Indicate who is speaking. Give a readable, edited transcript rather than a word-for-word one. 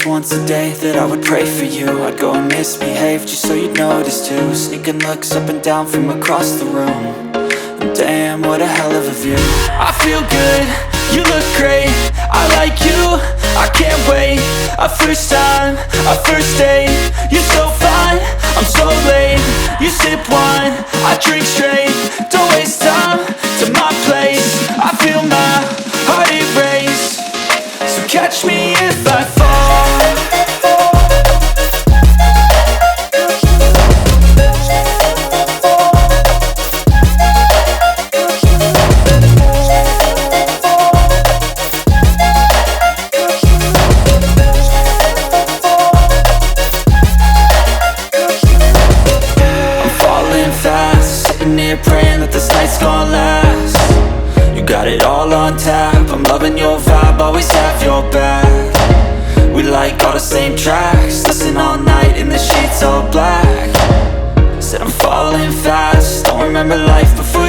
Speaker 1: once a day that I would pray for you. I'd go and misbehave just so you'd notice too. Sneaking looks up and down from across the room. And damn, what a hell of a view. I feel good, you look great, I like you, I can't wait. A first time, a first date, you're so fine, I'm so late. You sip wine, I drink straight. Don't waste time to my place. I feel my heart erase. So catch me if I fall. Praying that this night's gonna last. You got it all on tap, I'm loving your vibe, always have your back. We like all the same tracks, listen all night in the sheets all black. Said I'm falling fast, don't remember life before